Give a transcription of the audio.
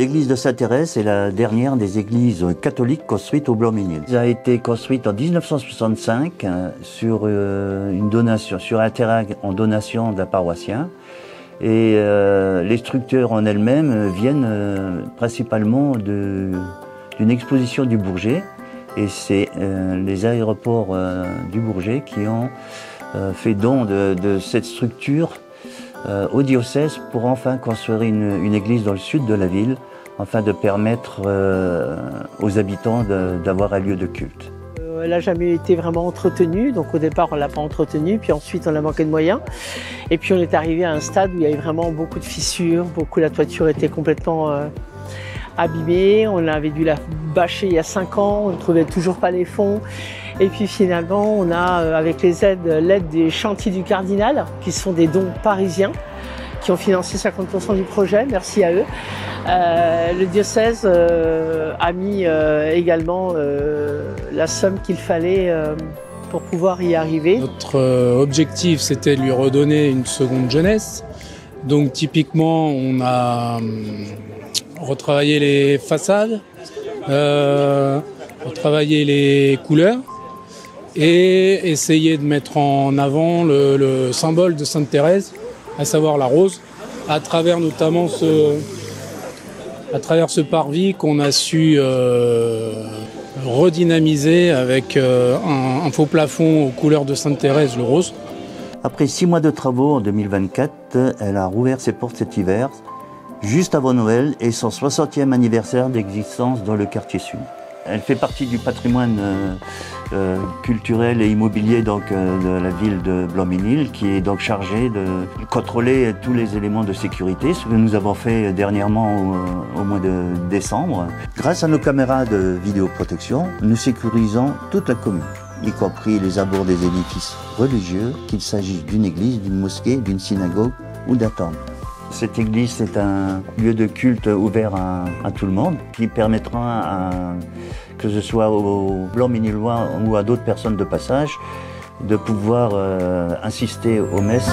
L'église de Sainte-Thérèse est la dernière des églises catholiques construites au Blanc-Ménil. Elle a été construite en 1965 sur une donation, sur un terrain en donation d'un paroissien. Et les structures en elles-mêmes viennent principalement d'une exposition du Bourget. Et c'est les aéroports du Bourget qui ont fait don de cette structure au diocèse pour enfin construire une église dans le sud de la ville, afin de permettre aux habitants d'avoir un lieu de culte. Elle n'a jamais été vraiment entretenue, donc au départ on ne l'a pas entretenue, puis ensuite on a manqué de moyens. Et puis on est arrivé à un stade où il y avait vraiment beaucoup de fissures, la toiture était complètement abîmée, on avait dû la bâcher il y a 5 ans, on ne trouvait toujours pas les fonds. Et puis finalement on a, avec l'aide des chantiers du Cardinal, qui sont des dons parisiens, qui ont financé 50% du projet, merci à eux. Le diocèse a mis également la somme qu'il fallait pour pouvoir y arriver. Notre objectif, c'était de lui redonner une seconde jeunesse. Donc typiquement, on a retravaillé les façades, retravaillé les couleurs et essayé de mettre en avant le symbole de Sainte-Thérèse, à savoir la rose, à travers notamment ce parvis qu'on a su redynamiser avec un faux plafond aux couleurs de Sainte-Thérèse, le rose. Après 6 mois de travaux en 2024, elle a rouvert ses portes cet hiver, juste avant Noël et son 60e anniversaire d'existence dans le quartier sud. Elle fait partie du patrimoine culturel et immobilier de la ville de Blanc-Ménil, qui est donc chargé de contrôler tous les éléments de sécurité, ce que nous avons fait dernièrement au mois de décembre. Grâce à nos caméras de vidéoprotection, nous sécurisons toute la commune, y compris les abords des édifices religieux, qu'il s'agisse d'une église, d'une mosquée, d'une synagogue ou d'un temple. Cette église est un lieu de culte ouvert à tout le monde, qui permettra, que ce soit aux Blanc-Ménilois ou à d'autres personnes de passage, de pouvoir assister aux messes.